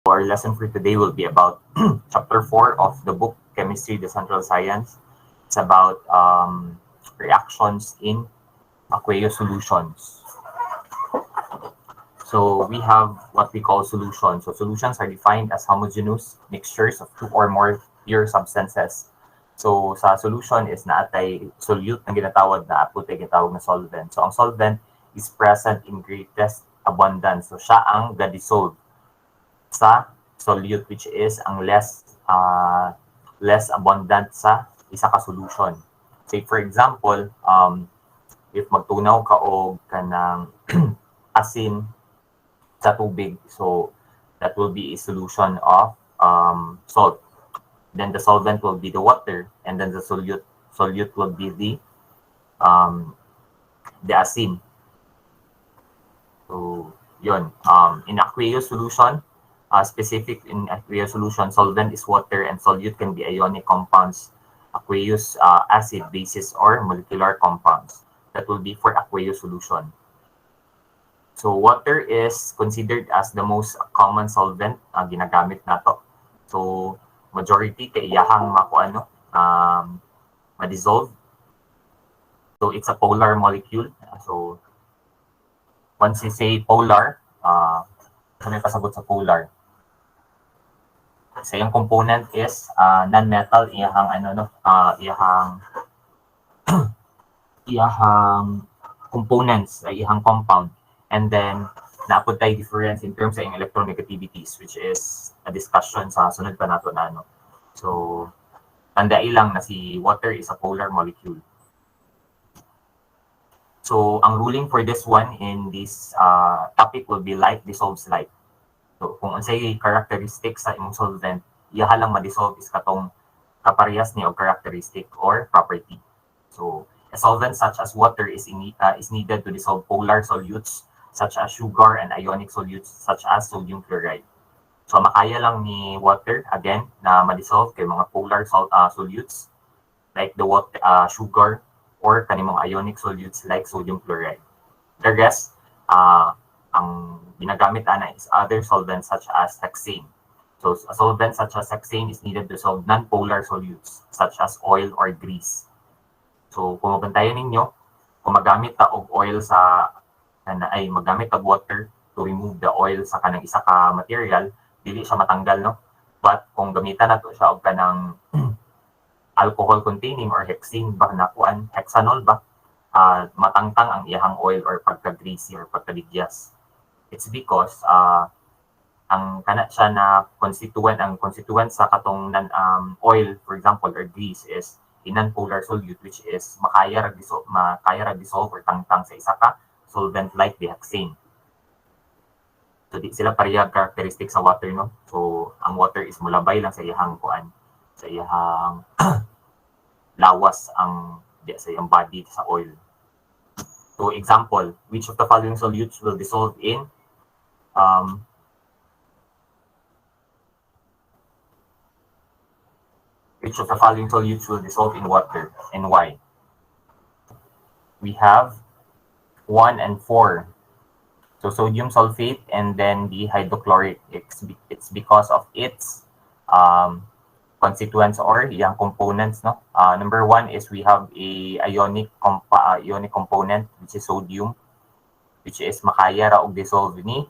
Our lesson for today will be about chapter 4 of the book Chemistry, the Central Science. It's about reactions in aqueous solutions. So we have what we call solutions. So solutions are defined as homogeneous mixtures of two or more pure substances. So sa solution is naatay solute na ginatawag na apot ay ginatawag na solvent. So ang solvent is present in greatest abundance. So siya ang ga-dissolve sa solute, which is ang less abundant sa isa ka solution. Say for example, if magtunaw ka og kanang asin sa tubig, so that will be a solution of salt. Then the solvent will be the water, and then the solute will be the asin. So yun, in aqueous solution, specific in aqueous solution, solvent is water and solute can be ionic compounds, aqueous acid, bases, or molecular compounds. That will be for aqueous solution. So water is considered as the most common solvent ginagamit nato. So majority kay iyahang ma-dissolve. So it's a polar molecule. So once you say polar, may pasabot sa polar. So yung component is non-metal, iyahang components, iyahang compound. And then naapod tayo difference in terms sa yung electronegativities, which is a discussion sa sunod pa nato na ano. So tandai lang na si water is a polar molecule. So ang ruling for this one in this topic will be light dissolves light. So kung unsay characteristics sa imong solvent, iya lang ma-dissolve is katong kaparehas ni og characteristic or property. So a solvent such as water is needed to dissolve polar solutes such as sugar and ionic solutes such as sodium chloride. So makaya lang ni water again na ma-dissolve kay mga polar solutes like the water, sugar, or kanimong ionic solutes like sodium chloride. The rest, ang ginagamit ana is other solvents such as hexane. So a solvent such as hexane is needed to solve non-polar solutes such as oil or grease. So kung mabantayan ninyo, kung magamit ta og oil magamit og water to remove the oil sa kanang isa ka material, dili siya matanggal, no? But kung gamitan nato siya og kanang alcohol containing or hexane ba nakuan, hexanol ba, matangtang ang iyahang oil or pagka-greasy or pagka-ligyas. It's because ang kana siya na constituent sa katong oil, for example, or grease is a non-polar solute, which is makaya ra dissolve or tangtang sa isa ka solvent like the hexane. So di sila parehas characteristic sa water, no? So ang water is mulabay lang sa iyahang sa iyahang lawas sa iyang body sa oil. So example, which of the following solutes will dissolve in water and why? We have 1 and 4. So sodium sulfate and then the hydrochloric. It's because of its constituents or iyang components, no? Number 1 is we have a ionic component, which is sodium, which is makaya ra og dissolve ni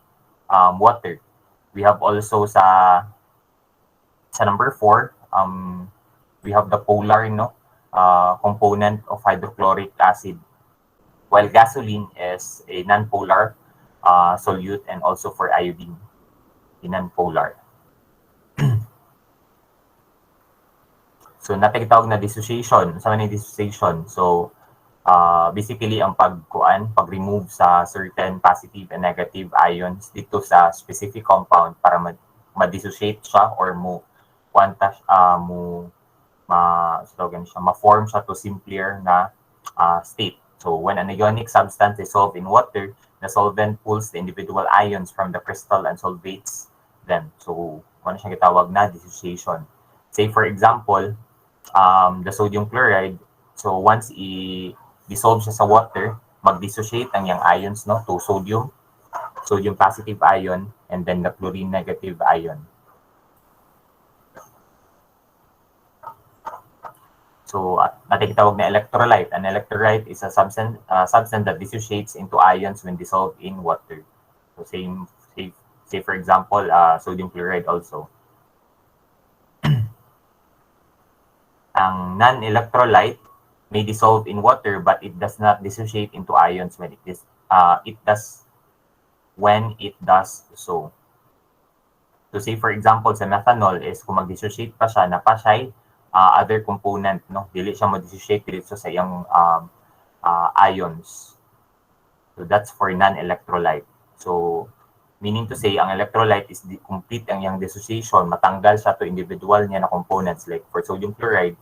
water. We have also sa number 4, we have the polar, no, component of hydrochloric acid, while gasoline is a non-polar solute, and also for iodine, a non-polar. So natagtawag na dissociation. Sa man dissociation? So basically ang pag-remove sa certain positive and negative ions dito sa specific compound para ma-dissociate siya or ma-form siya to simpler na state. So when an ionic substance is dissolved in water, the solvent pulls the individual ions from the crystal and solvates them. So ano siya gitawag na dissociation. Say for example, the sodium chloride, so once i-dissolve siya sa water, mag-dissociate ang yung ions, no, to sodium. sodium positive ion, and then the chlorine negative ion. So, natin tawag na electrolyte. An electrolyte is a substance that dissociates into ions when dissolved in water. So, say for example, sodium chloride also. Ang non-electrolyte may dissolve in water but it does not dissociate into ions when it does so. So say for example sa methanol is kung mag-dissociate pa siya na pa siya other component, no, dili siya mag-dissociate dito sa iyang ions. So that's for non-electrolyte. So meaning to say ang electrolyte is complete ang iyang dissociation, matanggal siya to individual niya na components, like for sodium chloride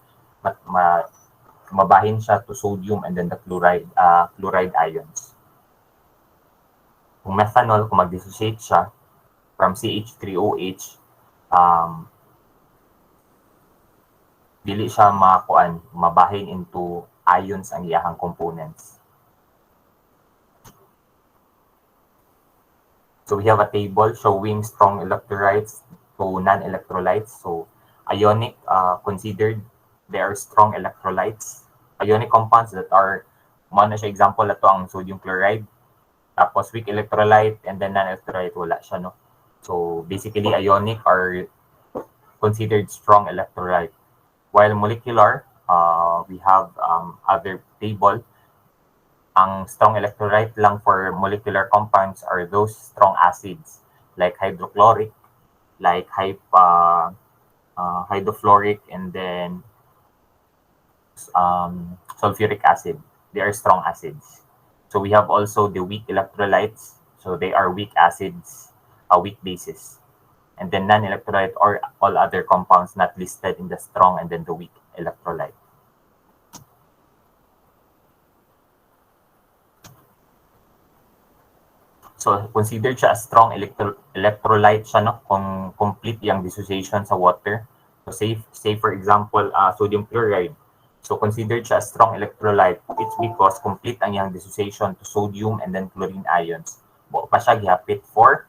mabahin siya to sodium and then the chloride ions. Kung methanol, kung mag-dissociate siya from CH3OH, dili siya mabahin into ions ang iyahang components. So we have a table showing strong electrolytes to non-electrolytes. So ionic, considered they are strong electrolytes. Ionic compounds that are, na siya example na to ang sodium chloride. Tapos weak electrolyte and then non-electrolyte wala siya, no? So basically ionic are considered strong electrolyte. While molecular, we have other table. Ang strong electrolyte lang for molecular compounds are those strong acids like hydrochloric, like hydrofluoric, and then sulfuric acid. They are strong acids. So we have also the weak electrolytes. So they are weak acids, weak bases. And then non-electrolyte or all other compounds not listed in the strong and then the weak electrolyte. So considered siya as strong electrolyte siya, no, kung complete yung dissociation sa water. So say for example, sodium chloride. So considered siya as strong electrolyte, it's because complete ang iyang dissociation to sodium and then chlorine ions. Wa pa siya gihapit for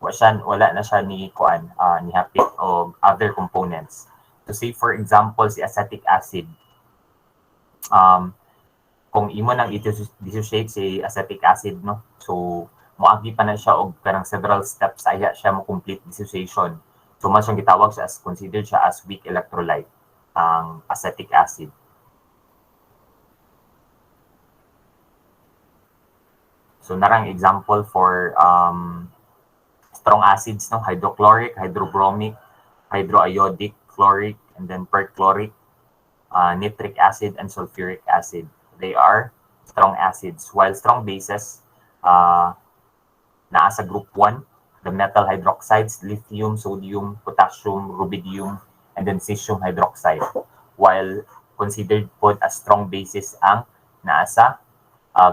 wala na siya nihapit o other components. So say for example si acetic acid, kung imo nang i-dissociate si acetic acid, no, so moagi pa na siya og kanang several steps aya siya mo complete dissociation. So mas siyang gitawag siya as considered siya as weak electrolyte, ang acetic acid. So narang example for strong acids, no, hydrochloric, hydrobromic, hydroiodic, chloric, and then perchloric, nitric acid, and sulfuric acid. They are strong acids. While strong bases, naa sa group 1, the metal hydroxides, lithium, sodium, potassium, rubidium, and then cesium hydroxide. While considered po as strong bases ang naa sa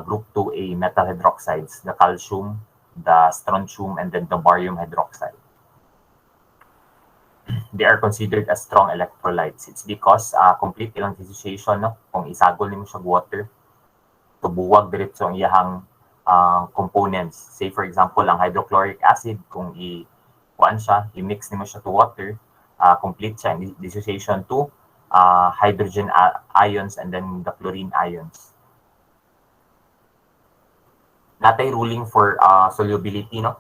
group 2A metal hydroxides, the calcium, the strontium, and then the barium hydroxide. They are considered as strong electrolytes. It's because complete ilang dissociation, no? Kung isagol nimo siya water, tubuwag diretso ang iyahang components. Say for example, ang hydrochloric acid, kung i-mix nimo siya to water, complete siya in dissociation to hydrogen ions and then the chlorine ions. Natay ruling for solubility, no?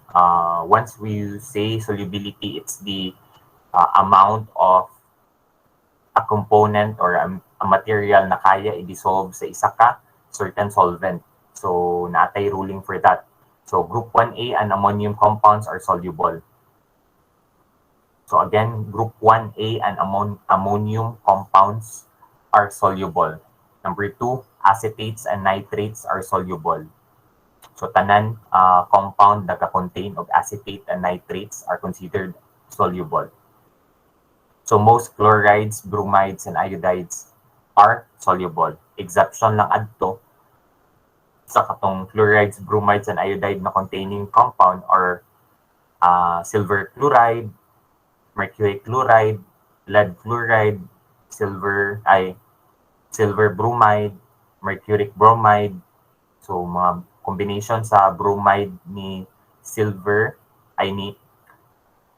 Once we say solubility, it's the amount of a component or a material na kaya i-dissolve sa isa ka certain solvent. So natay ruling for that. So group 1A and ammonium compounds are soluble. So again, group 1A and ammonium compounds are soluble. Number 2, acetates and nitrates are soluble. So tanan compound na contain of acetate and nitrates are considered soluble. So most chlorides, bromides, and iodides are soluble. Exception lang adto sa katong chlorides, bromides, and iodide na containing compound or silver chloride, mercury chloride, lead chloride, silver bromide, mercuric bromide, So, mga combination sa bromide ni silver, ay ni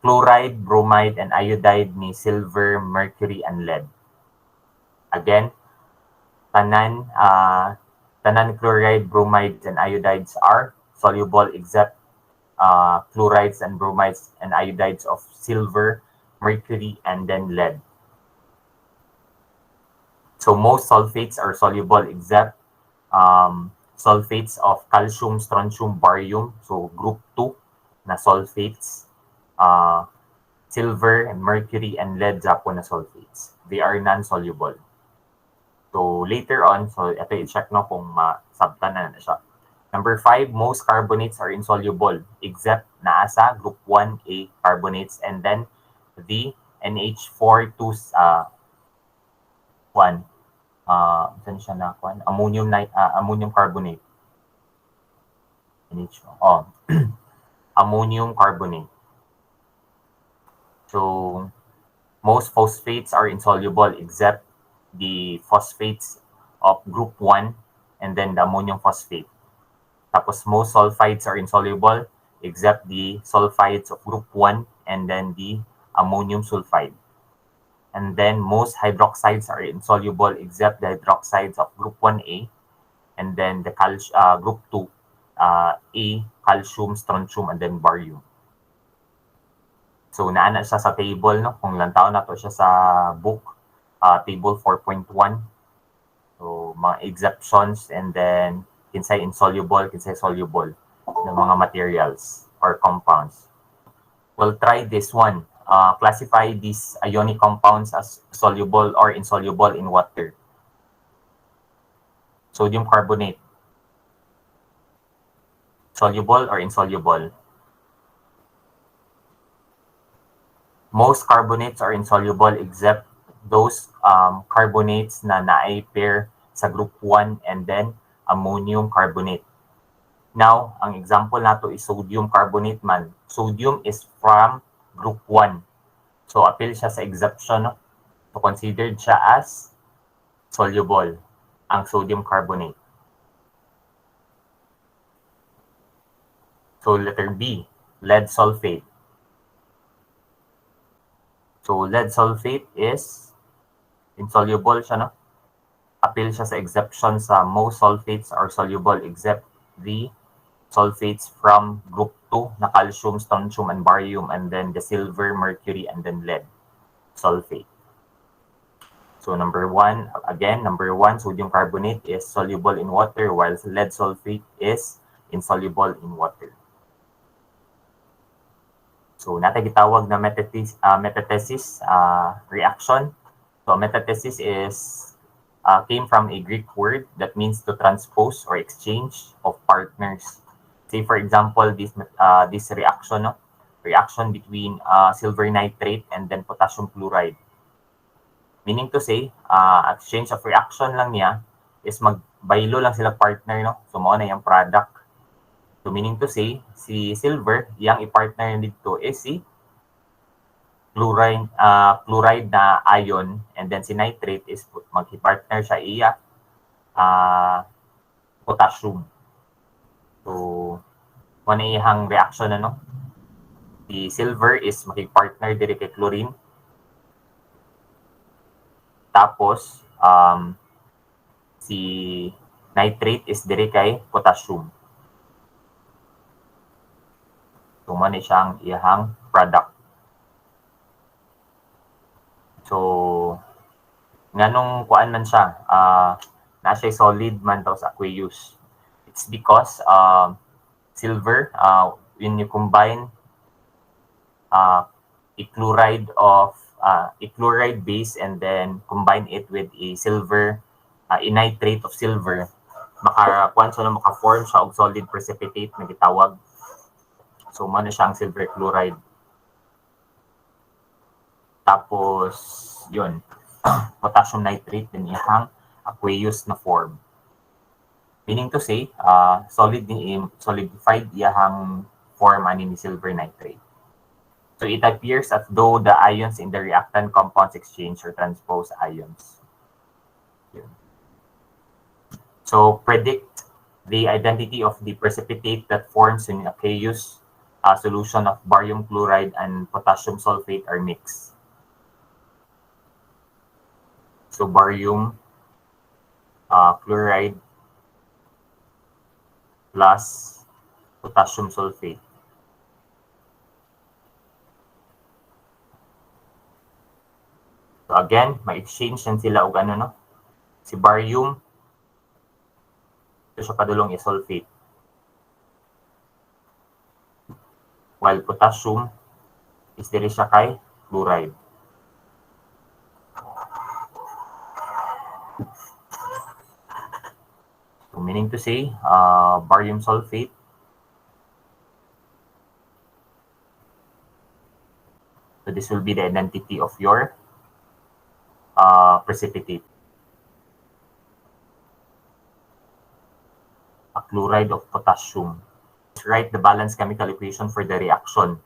chloride, bromide, and iodide ni silver, mercury, and lead. Again, tanan chloride, bromides, and iodides are soluble except chlorides and bromides and iodides of silver, mercury, and then lead. So most sulfates are soluble except sulfates of calcium, strontium, barium. So group 2 na sulfates, silver, and mercury, and lead Japo na sulfates. They are non-soluble. So later on, so ito i-check no kung masabtan na siya. Number 5, most carbonates are insoluble except naasa group 1A carbonates and then the NH4 2 saan siya na ammonium carbonate. Ammonium carbonate. So most phosphates are insoluble except the phosphates of group 1 and then the ammonium phosphate. Tapos most sulfides are insoluble except the sulfides of group 1 and then the ammonium sulfide. And then most hydroxides are insoluble except the hydroxides of group 1A and then the group 2, A, calcium, strontium, and then barium. So naana siya sa table, no? Kung lantaw na to siya sa book, table 4.1. So mga exceptions and then kinsay insoluble, kinsay soluble ng mga materials or compounds. We'll try this one. Classify these ionic compounds as soluble or insoluble in water. Sodium carbonate. Soluble or insoluble? Most carbonates are insoluble except those carbonates na naay pair sa group 1 and then ammonium carbonate. Now, ang example nato is sodium carbonate man. Sodium is from group 1. So, appeal siya sa exception. No? So, considered siya as soluble, ang sodium carbonate. So, letter B, lead sulfate. So, lead sulfate is insoluble siya, no? Appeal siya sa exception sa most sulfates are soluble except the sulfates from group 2 na calcium, strontium, and barium, and then the silver, mercury, and then lead sulfate. So number 1, sodium carbonate is soluble in water while lead sulfate is insoluble in water. So natay gitawag na metathesis reaction. So metathesis is came from a Greek word that means to transpose or exchange of partners. Say for example, this reaction, no? Reaction between silver nitrate and then potassium chloride. Meaning to say, exchange of reaction lang niya is magbaylo lang sila partner, no? So mao na yung product. So meaning to say, si silver, yang i-partner dito is si chloride na ion, and then si nitrate is mag-partner siya iya potassium. So, ano iyang reaction, ano? Si silver is makipart-partner diri kay chlorine. Tapos, si nitrate is diri kay potassium. So, ano siyang iyang product. So, nganong kuan man siya, na siya solid man daw sa aqueous. It's because silver, when you combine a chloride base and then combine it with a silver, a nitrate of silver, maka-form siya og solid precipitate na gitawag. So, mano siya ang silver chloride. Tapos, yun, potassium nitrate din iyang aqueous na form. Meaning to say, solidified iyang form ani ni silver nitrate. So it appears as though the ions in the reactant compounds exchange or transpose ions. Yun. So predict the identity of the precipitate that forms in aqueous solution of barium chloride and potassium sulfate are mixed. So barium chloride plus potassium sulfate. So again, ma-exchange yan sila og ano, no? Si barium, ito siya padulong i-sulfate. While potassium is diri siya kay chloride. So meaning to say, barium sulfate so this will be the identity of your precipitate. A chloride of potassium. Let's write the balanced chemical equation for the reaction.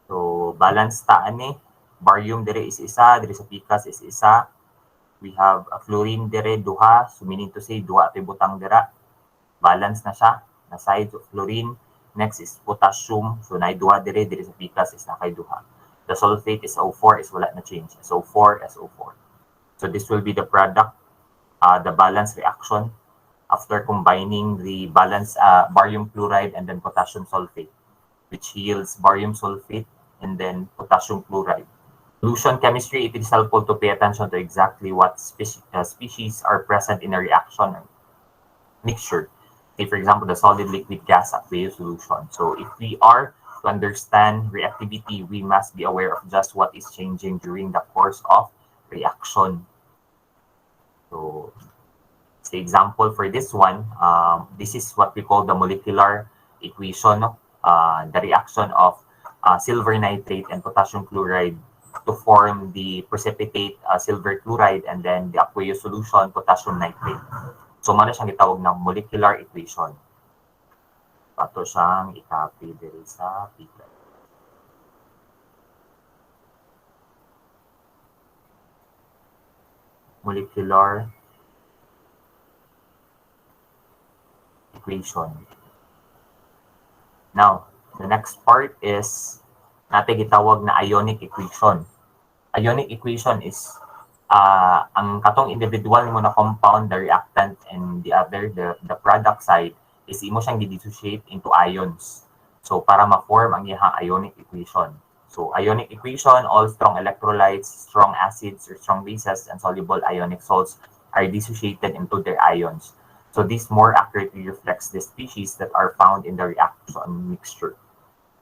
So balance ta ani, barium dire is isa, dire sa pikas is isa. We have a fluorine dire duha, so meaning to say duha tay butang dira. Balance na siya, na sides of fluorine. Next is potassium, so nay duha dire sa pikas is na kay duha. The sulfate is SO4 is wala na change. SO4, SO4. So this will be the product, the balance reaction after combining the balanced barium chloride and then potassium sulfate, which yields barium sulfate and then potassium chloride. Solution chemistry, it is helpful to pay attention to exactly what species are present in a reaction or mixture. Say, for example, the solid, liquid, gas, aqueous solution. So if we are to understand reactivity, we must be aware of just what is changing during the course of reaction. So, the example for this one, this is what we call the molecular equation, the reaction of silver nitrate and potassium chloride to form the precipitate silver chloride and then the aqueous solution potassium nitrate. So, mano siyang gitawag ng molecular equation. Pato siyang i-copy diri sa figure. Molecular equation. Now, the next part is natin gitawag na ionic equation. Ionic equation is ang katong individual mo na compound, the reactant, and the other, the product side, is imo siyang dissociate into ions. So, para ma-form ang iyang ionic equation. So, ionic equation, all strong electrolytes, strong acids, or strong bases, and soluble ionic salts are dissociated into their ions. So, this more accurately reflects the species that are found in the reaction mixture.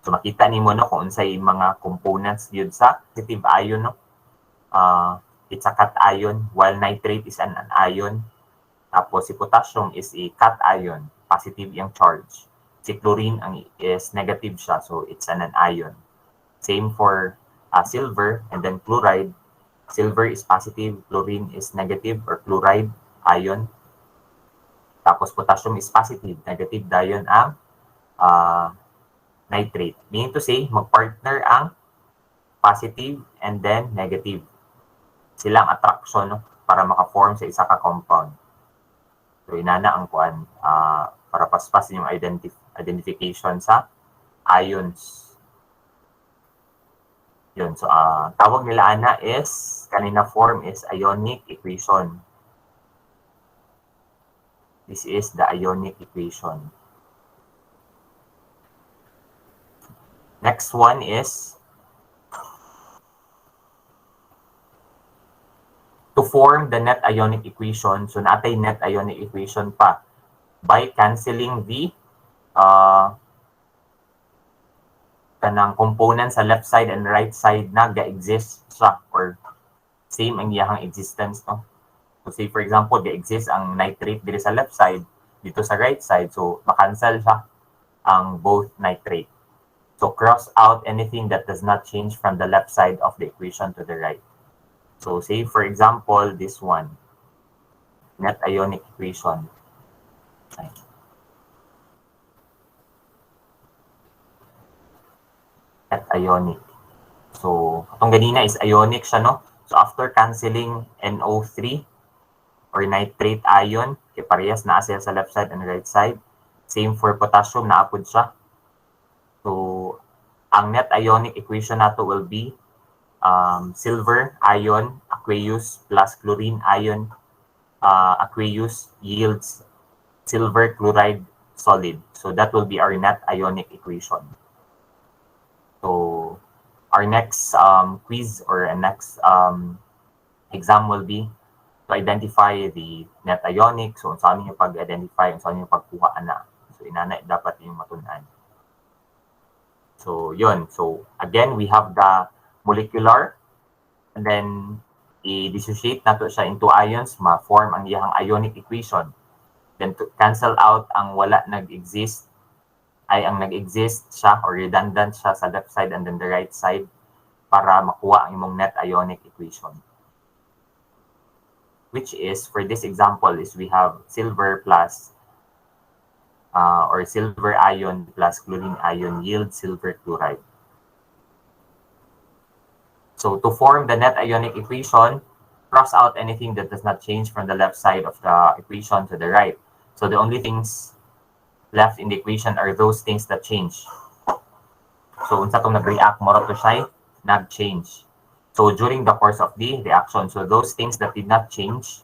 So, makita nimo no kung unsay mga components yun sa positive ion, no? It's a cation, while nitrate is an anion. Tapos si potassium is a cation, positive yung charge. Si chlorine is negative siya, so it's an anion. Same for silver and then chloride. Silver is positive, chlorine is negative or chloride ion. Tapos potassium is positive, negative dion ang nitrate. Meaning to say, mag-partner ang positive and then negative. Silang attraction, no, para maka-form sa isa ka compound. So, inana ang kuan para paspas yung identification sa ions. Yun. So, tawag nila ana is, kanina form is ionic equation. This is the ionic equation. Next one is to form the net ionic equation. So, natay net ionic equation pa by canceling the kanang component sa left side and right side na ga-exist siya or same ang iyahang existence, no? So, say for example, ga-exist ang nitrate dito sa left side, dito sa right side. So, makancel siya ang both nitrate. So, cross out anything that does not change from the left side of the equation to the right. So, say for example, this one, net ionic equation. Net ionic. So, itong ganina is ionic siya, no? So, after canceling NO3 or nitrate ion, kay parehas na siya sa left side and right side. Same for potassium, naapod siya. So, ang net ionic equation nato will be silver ion aqueous plus chlorine ion aqueous yields silver chloride solid. So that will be our net ionic equation. So our next quiz or next exam will be to identify the net ionic. So saan niyo pag-identify, saan niyo pagkuha na. So inana dapat yung matunan. So yun. So again, we have the molecular, and then i-dissociate nato siya into ions, ma-form ang iyang ionic equation. Then to cancel out ang wala nag-exist, ay ang nag-exist siya or redundant siya sa left side and then the right side para makuha ang imong net ionic equation. Which is, for this example, is we have silver plus or silver ion plus chlorine ion yield silver chloride. So to form the net ionic equation, cross out anything that does not change from the left side of the equation to the right. So the only things left in the equation are those things that change. So unsa tong nag-react mo to siya nag-change. So during the course of the reaction, so those things that did not change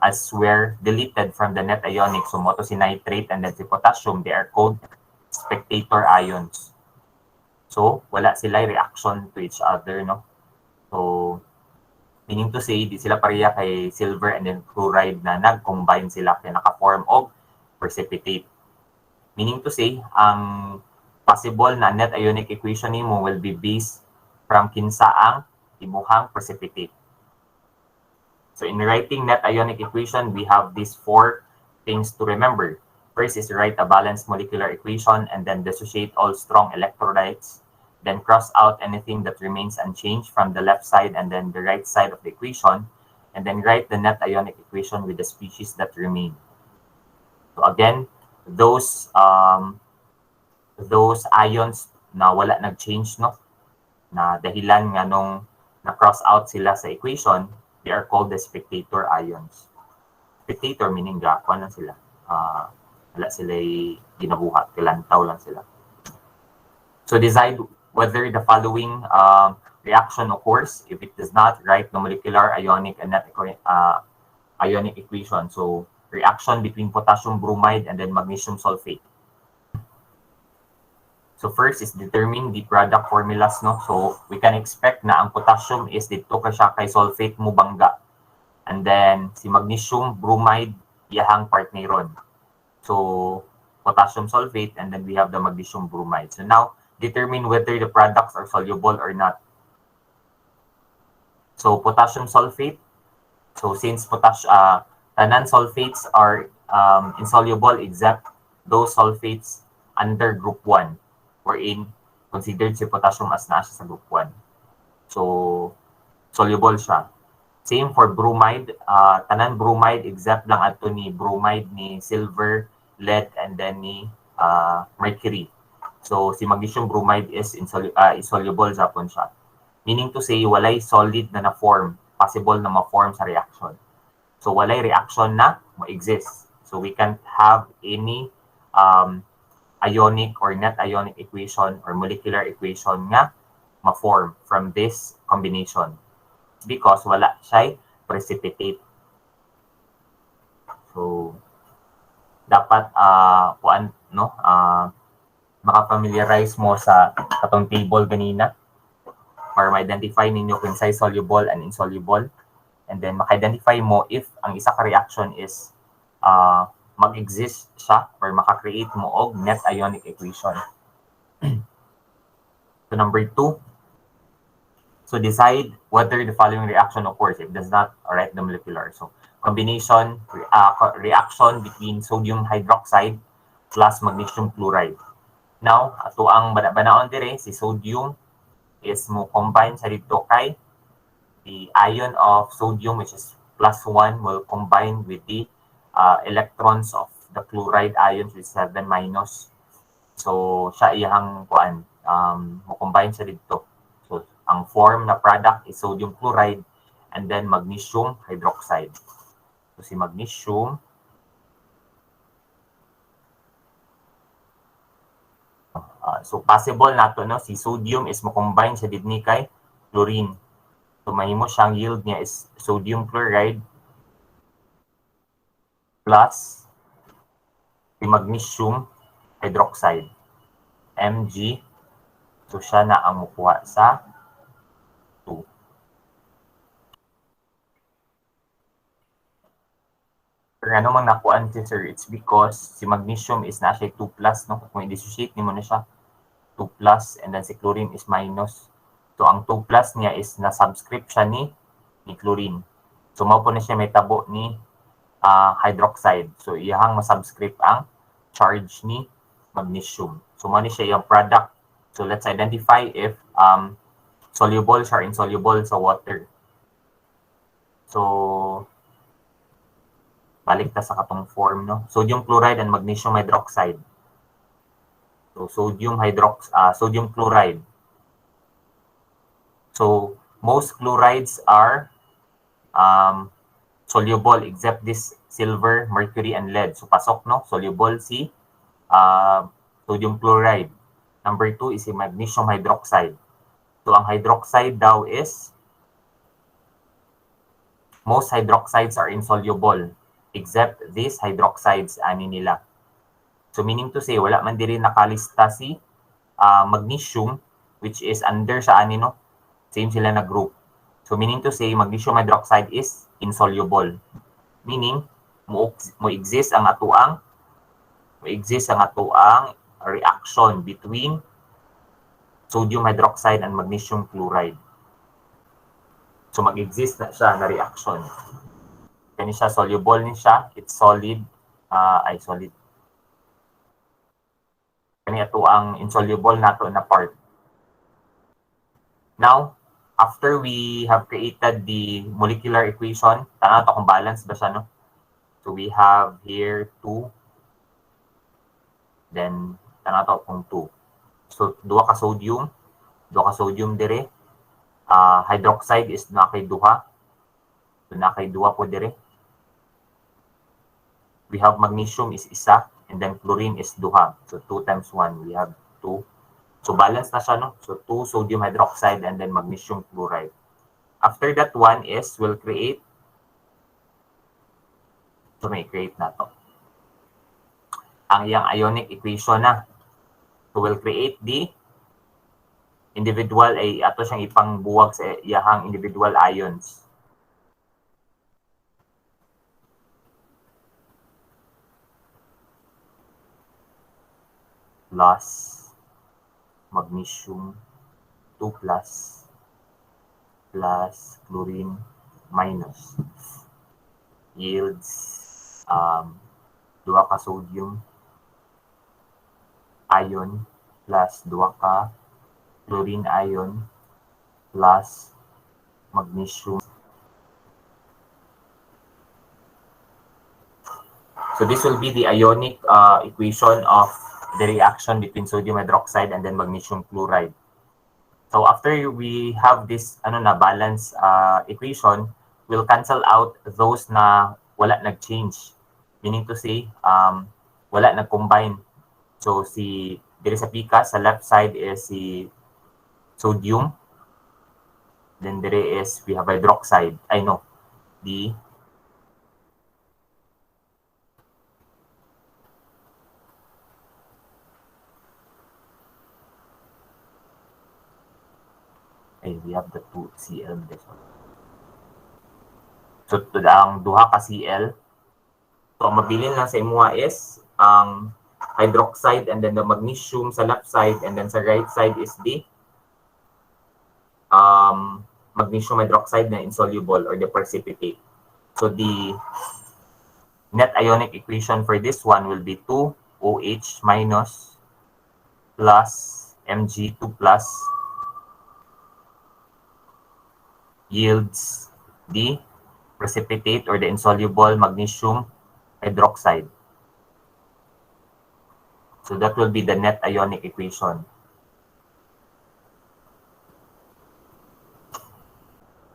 as were deleted from the net ionic, so mo to si nitrate and then si potassium, they are called spectator ions. So wala sila reaction to each other, no? So meaning to say, di sila pareha kay silver and then chloride na nag-combine sila kaya naka-form of precipitate. Meaning to say, ang possible na net ionic equation nimo will be based from kinsa ang imuhang precipitate. So in writing net ionic equation, we have these four things to remember. First is write a balanced molecular equation and then dissociate all strong electrolytes. Then cross out anything that remains unchanged from the left side and then the right side of the equation. And then write the net ionic equation with the species that remain. So again, those ions na wala nag-change, no? Na dahilan nga nung na-cross out sila sa equation, they are called the spectator ions. Spectator meaning gakwan lang sila. Wala sila ginabuhat, kilantaw lang sila. So decide whether the following reaction occurs. If it does not, write the molecular, ionic, and net ionic equation. So reaction between potassium bromide and then magnesium sulfate. So first is determine the product formulas, no? So we can expect na ang potassium is dito ka siya kay sulfate mo bangga. And then si magnesium bromide iyahang partneron. So potassium sulfate and then we have the magnesium bromide. So now determine whether the products are soluble or not. So potassium sulfate. So since tanan sulfates are insoluble except those sulfates under group 1, wherein considered si potassium as na siya sa group 1. So soluble siya. Same for bromide. Tanan bromide except lang ato ni bromide ni silver, lead, and then ni mercury. So si magnesium bromide is insoluble japon siya. Meaning to say, walay solid na na-form, possible na ma-form sa reaction. So walay reaction na ma-exist. So we can't have any ionic or net ionic equation or molecular equation nga ma-form from this combination because wala siya precipitate. So dapat maka-familiarize mo sa katong table ganina para ma-identify ninyo kung say soluble and insoluble, and then maka-identify mo if ang isa ka reaction is mag-exist siya or maka-create mo og net ionic equation. So number 2, so decide whether the following reaction occurs. If does not, write the molecular. So combination reaction between sodium hydroxide plus magnesium chloride. Now, ato ang banaon dire si sodium is mo combine sa dito kay the ion of sodium which is +1 will combine with the electrons of the chloride ions which is 7-. So siya iyang kuan mo combine sa dito. So ang form na product is sodium chloride and then magnesium hydroxide. So si magnesium, so possible nato no si sodium is mo-combine sa didni kay chlorine. So mahimo siyang yield niya is sodium chloride plus si magnesium hydroxide, Mg. So siya na ang mukuha sa 2. Pero ano mang nakuan si sir, it's because si magnesium is na siya 2 plus, no? Kung i-dissociate nimo na siya, 2 plus, and then si chlorine is minus. So ang 2 plus niya is na subscript siya ni chlorine. So mao po na siya may tabo ni hydroxide. So iyahang masubscript ang charge ni magnesium. So mao ni siya yung product. So let's identify if soluble siya or insoluble sa water. So balik ta sa katong form, no? Sodium chloride and magnesium hydroxide. So sodium chloride. So most chlorides are soluble except this silver, mercury, and lead. So pasok, no? Soluble si sodium chloride. Number 2 is si magnesium hydroxide. So ang hydroxide daw is most hydroxides are insoluble except these hydroxides ani nila. So meaning to say wala man diri nakalista si magnesium which is under sa ani no, same sila na group. So meaning to say magnesium hydroxide is insoluble. Meaning mo exist ang atuang reaction between sodium hydroxide and magnesium chloride. So mag-exist na siya na reaction. Kani siya soluble ni siya, it's solid, solid. Kani ato ang insoluble nato na part. Now, after we have created the molecular equation, tanaw to kung balance ba siya, no? So we have here 2, then tanaw to kung 2. So duha ka sodium dire. Hydroxide is na kay duha. So na kay duha po dire. We have magnesium is isa, and then chlorine is duha. So 2 times 1, we have 2. So balance na siya, no? So 2 sodium hydroxide and then magnesium chloride. After that one is, we'll create, so may create na to. Ang iyang ionic equation na. So we'll create the individual, ay ato siyang ipangbuwag sa iyahang individual ions. Plus magnesium 2 plus chlorine minus yields duha ka sodium ion plus duha ka chlorine ion plus magnesium. So this will be the ionic equation of the reaction between sodium hydroxide and then magnesium chloride. So after we have this balance equation, we'll cancel out those na wala nag-change. Meaning to say, wala nag-combine. So si diri sa pika, sa left side is si sodium. Then there is, we have hydroxide. We have the 2 Cl this one. So ang duha ka Cl. So ang mabilin lang sa imuha is ang hydroxide and then the magnesium sa left side, and then sa right side is the magnesium hydroxide na insoluble or the precipitate. So the net ionic equation for this one will be 2OH minus plus Mg2 plus yields the precipitate or the insoluble magnesium hydroxide. So that will be the net ionic equation.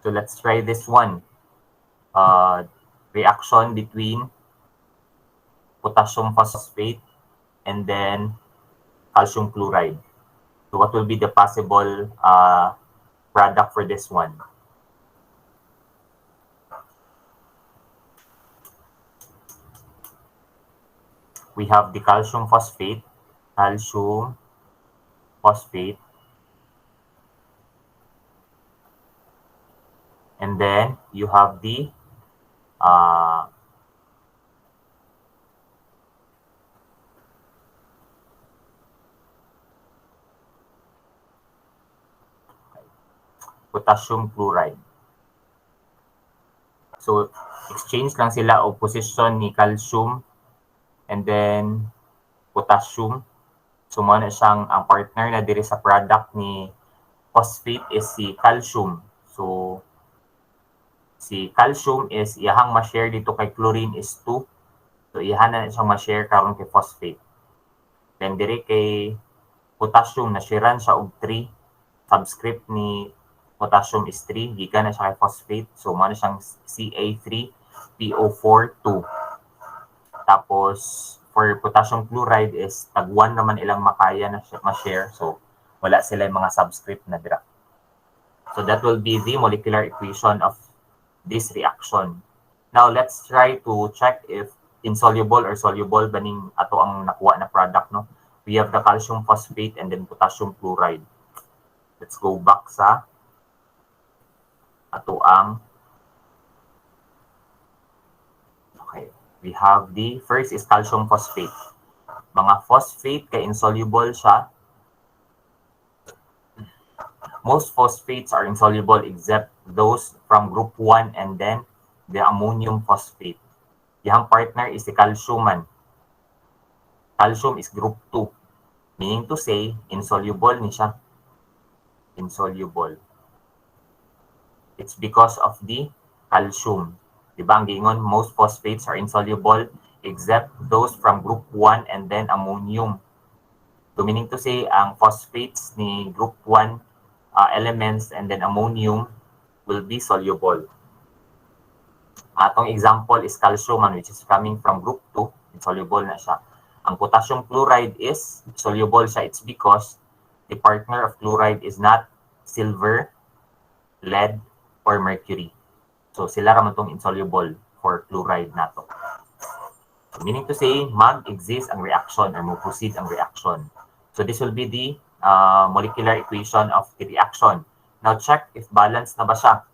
So let's try this one. reaction between potassium phosphate and then calcium chloride. So what will be the possible product for this one? We have the calcium phosphate, and then you have the uh, potassium chloride. So, exchange lang sila o position ni calcium and then potassium. So, mo na siyang ang partner na diri sa product ni phosphate is si calcium. So, si calcium is iyahang ma-share dito kay chlorine is 2. So, iyahan na siyang ma-share karon kay phosphate. Then, diri kay potassium, na-sharean siya og 3. Subscript ni potassium is 3. Gikan na siya kay phosphate. So, mo na siyang Ca3PO4 2. Tapos, for potassium chloride is tag 1 naman ilang makaya na ma-share. So, wala sila yung mga subscript na dira. So, that will be the molecular equation of this reaction. Now, let's try to check if insoluble or soluble baning ato ang nakuha na product. No? We have the calcium phosphate and then potassium chloride. Let's go back sa ato ang okay. We have the first is calcium phosphate. Mga phosphate kay insoluble siya. Most phosphates are insoluble except those from group 1 and then the ammonium phosphate. Yang partner is the calcium. Calcium is group 2. Meaning to say, insoluble ni siya. Insoluble. It's because of the calcium. Diba ang gingon, most phosphates are insoluble except those from group 1 and then ammonium. So meaning to say, ang phosphates ni group 1 elements and then ammonium will be soluble. Atong example is calcium, which is coming from group 2, insoluble na siya. Ang potassium chloride is soluble siya. It's because the partner of chloride is not silver, lead, or mercury. So sila raman tong insoluble for chloride nato. So, meaning to say, mag-exist ang reaction or mag-proceed ang reaction. So this will be the molecular equation of the reaction. Now check if balanced na ba siya.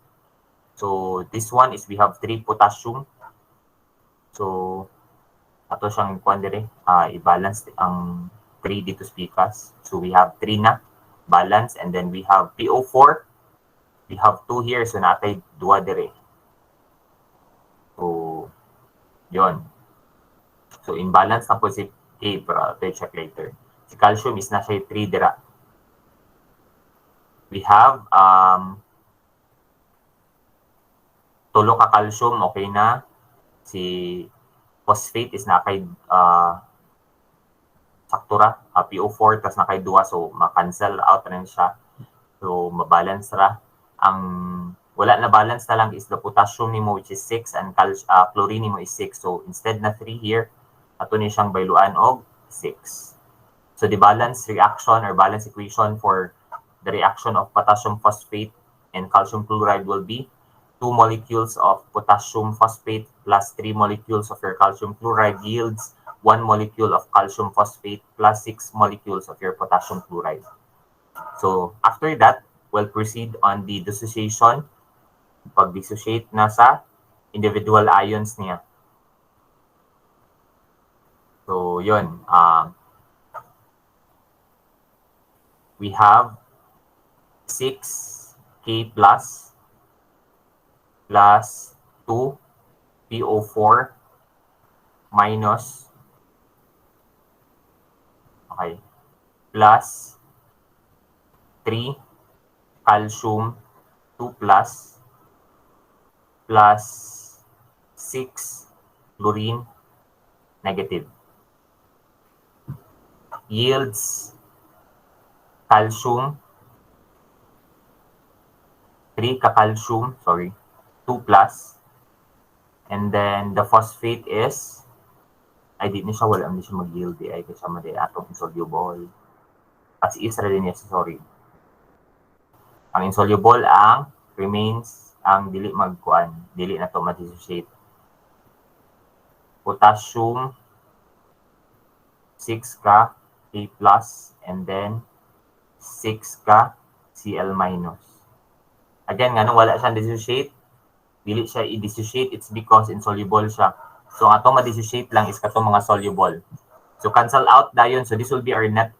So this one is we have 3 potassium. So ato siyang kuan dire, i-balance ang 3 dito sa pikas. So we have 3 na balance and then we have PO4. We have 2 here so natay 2 dire. So yon. So imbalance na po si A pero ito check later. Si calcium is nasa 3 dira. We have tulo ka calcium, okay na. Si phosphate is na kay saktura, PO4 tas na kay 2 so ma-cancel out na siya. So mabalance ra. Ang wala na balance na lang is the potassium nimo which is 6 and chlorine nimo is 6. So instead na 3 here, ato ni siyang bayluan og 6. So the balance reaction or balance equation for the reaction of potassium phosphate and calcium chloride will be 2 molecules of potassium phosphate plus 3 molecules of your calcium chloride yields 1 molecule of calcium phosphate plus 6 molecules of your potassium chloride. So after that, we'll proceed on the dissociation. Pag-dissociate na sa individual ions niya. So yun, we have 6K plus 2 PO4 minus plus 3 calcium 2 plus 6 chlorine negative yields calcium 3 ka calcium 2 plus And then the phosphate is, ay di ni siya, wala ni siya mag-yield ay kasama di atong insoluble. At si Israel niya, sorry. Ang insoluble ang remains ang dili magkuan, dili na to ma-dissociate. Potassium 6 ka A plus and then 6 ka Cl minus. Again, nga nung wala siyang dissociate, dili siya i-dissociate, it's because insoluble siya. So, ang atong ma-dissociate lang is katong mga soluble. So, cancel out dayon. So, this will be our net,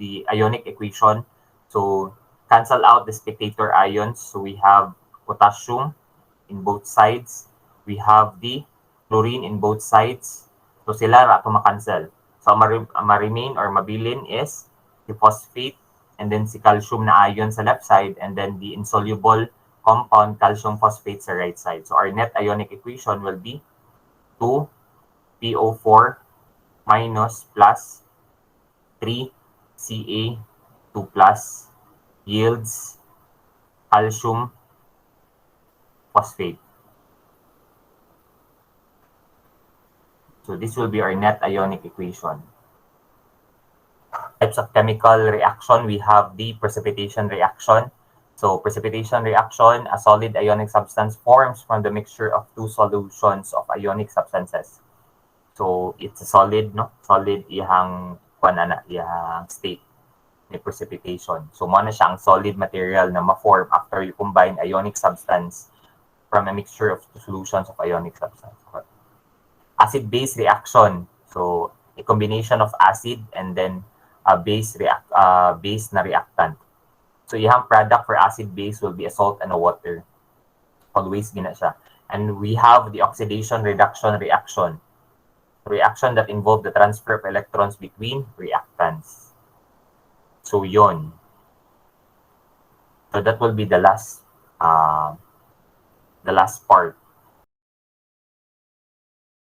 the ionic equation. So, cancel out the spectator ions. So, we have potassium in both sides. We have the chlorine in both sides. So, sila ra ito makancel. So, ma-remain or mabilin is the phosphate and then si calcium na ion sa left side and then the insoluble compound calcium phosphate sa right side. So, our net ionic equation will be 2PO4 minus plus 3Ca2 plus yields calcium phosphate. So this will be our net ionic equation. Types of chemical reaction, we have the precipitation reaction. So precipitation reaction, a solid ionic substance forms from the mixture of two solutions of ionic substances. So it's a solid, no? Solid ihang ihang state ni precipitation. So mo na siya ang solid material na ma-form after you combine ionic substance from a mixture of two solutions of ionic substance. Acid-base reaction. So a combination of acid and then a base na reactant. So ihang product for acid-base will be a salt and a water. Always gina siya. And we have the oxidation reduction reaction. Reaction that involve the transfer of electrons between reactants. So yon. So that will be the last part.